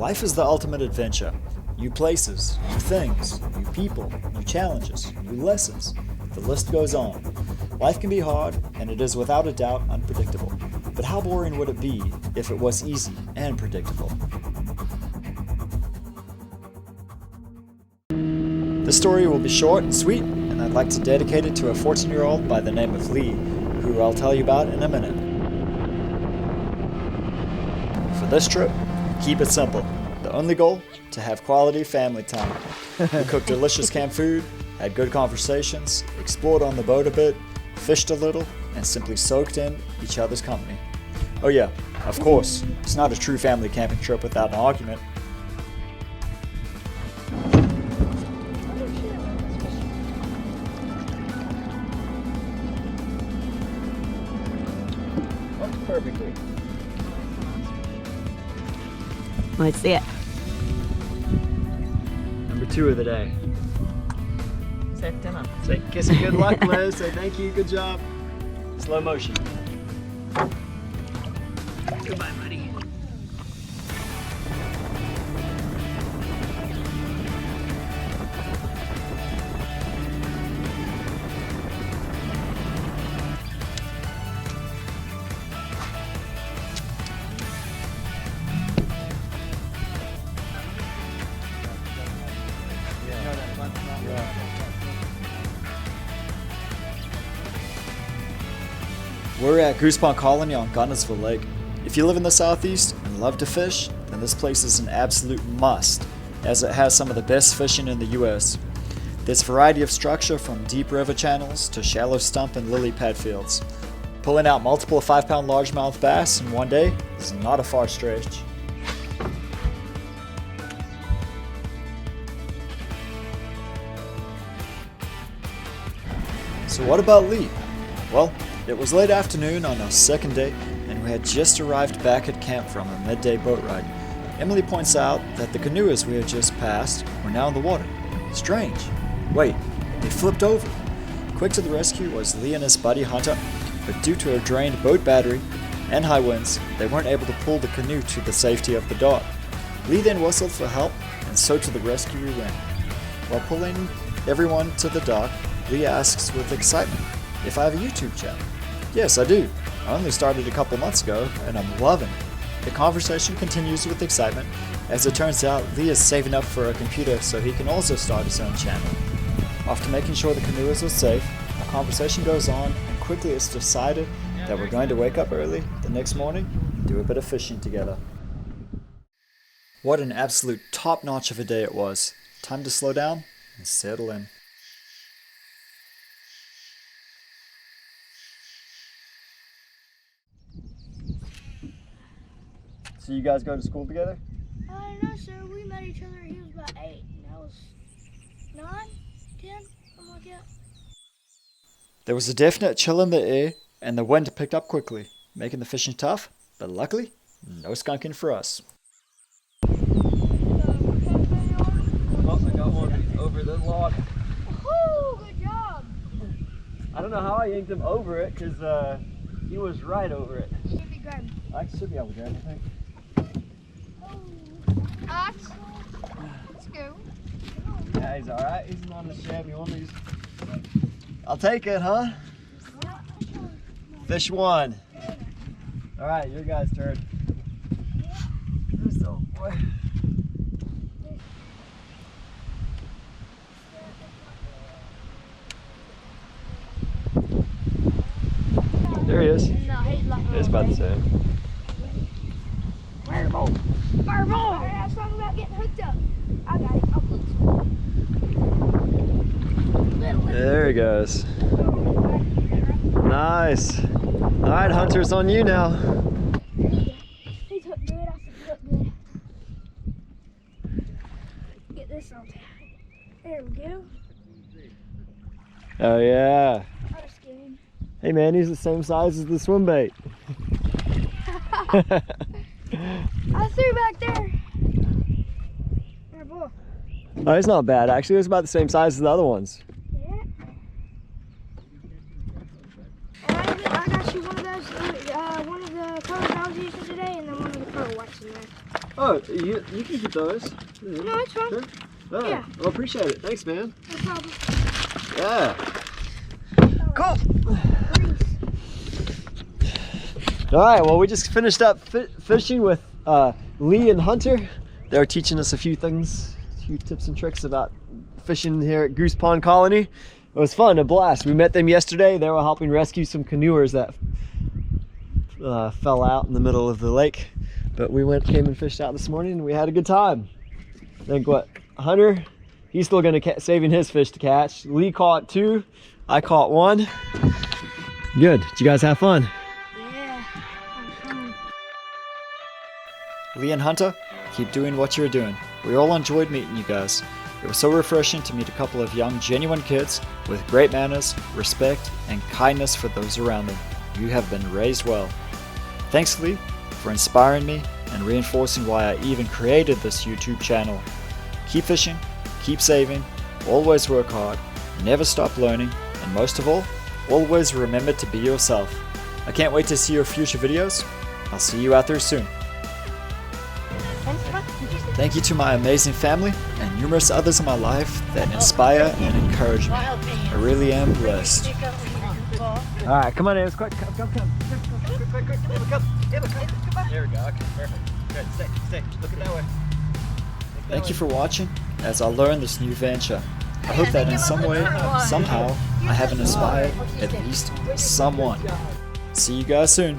Life is the ultimate adventure. New places, new things, new people, new challenges, new lessons. The list goes on. Life can be hard, and it is without a doubt unpredictable. But how boring would it be if it was easy and predictable? This story will be short and sweet, and I'd like to dedicate it to a 14-year-old by the name of Lee, who I'll tell you about in a minute. For this trip, keep it simple. The only goal? To have quality family time. We cooked delicious canned food, had good conversations, explored on the boat a bit, fished a little, and simply soaked in each other's company. Oh yeah, of course, it's not a true family camping trip without an argument. Perfectly. Let's see it. Number 2 of the day. Safe dinner. Say kiss and good luck, Liz. Say thank you, good job. Slow motion. Goodbye, buddy. We're at Goose Pond Colony on Guntersville Lake. If you live in the southeast and love to fish, then this place is an absolute must, as it has some of the best fishing in the US. There's a variety of structure from deep river channels to shallow stump and lily pad fields. Pulling out multiple 5-pound largemouth bass in one day is not a far stretch. So what about Lee? Well, it was late afternoon on our second day, and we had just arrived back at camp from a midday boat ride. Emily points out that the canoes we had just passed were now in the water. Strange. Wait, they flipped over. Quick to the rescue was Lee and his buddy Hunter, but due to a drained boat battery and high winds, they weren't able to pull the canoe to the safety of the dock. Lee then whistled for help, and so to the rescue we went. While pulling everyone to the dock, Lee asks with excitement if I have a YouTube channel. Yes, I do. I only started a couple months ago, and I'm loving it. The conversation continues with excitement. As it turns out, Lee is saving up for a computer so he can also start his own channel. After making sure the canoes are safe, our conversation goes on, and quickly it's decided that we're going to wake up early the next morning and do a bit of fishing together. What an absolute top-notch of a day it was. Time to slow down and settle in. So you guys go to school together? No, sir. We met each other. He was about 8, and I was 9, 10, something like that. There was a definite chill in the air, and the wind picked up quickly, making the fishing tough, but luckily, no skunking for us. Oh, I got one over the log. Woo! Good job. I don't know how I yanked him over it, because he was right over it. Should be good. I should be able to grab it, I think. Let's go. Yeah, he's alright. He's not a shabby one. He's... I'll take it, huh? Fish one. Alright, your guy's turn. This old boy. There he is. No, he's like It's about the same. Fireball. Fireball! I was talking about getting hooked up. I got it. I'll put some. There he goes. Nice. Alright, Hunter's on you now. He's hooked good. I said hooked good. Get this on. There we go. Oh yeah. I just get him. Hey man, he's the same size as the swim bait. I threw back there. There, boy. Oh, it's not bad actually. It's about the same size as the other ones. Yeah. And I got you one of those, one of the colors I was using today, and then one of the pearl whites in there. Oh, you can keep those. No, it's fine. Sure. Oh, Yeah. Well, appreciate it. Thanks, man. No problem. Yeah. Cool. Please. All right. Well, we just finished up fishing with Lee and Hunter. They were teaching us a few things, a few tips and tricks about fishing here at Goose Pond Colony. It was fun, a blast. We met them yesterday. They were helping rescue some canoers that fell out in the middle of the lake. But we came and fished out this morning, and we had a good time. I think Hunter, he's still gonna saving his fish to catch. Lee caught 2, I caught 1. Good. Did you guys have fun? Yeah. Lee and Hunter, keep doing what you're doing. We all enjoyed meeting you guys. It was so refreshing to meet a couple of young, genuine kids with great manners, respect, and kindness for those around them. You have been raised well. Thanks, Lee, for inspiring me and reinforcing why I even created this YouTube channel. Keep fishing, keep saving, always work hard, never stop learning, and most of all, always remember to be yourself. I can't wait to see your future videos. I'll see you out there soon. Thank you to my amazing family and numerous others in my life that inspire and encourage me. I really am blessed. All right, come on, Amos, quick, come. Quick. There we go, okay, perfect. Good, stay, look it that way. Thank you for watching as I learn this new venture. I hope that in some way, somehow, I have inspired at least someone. See you guys soon.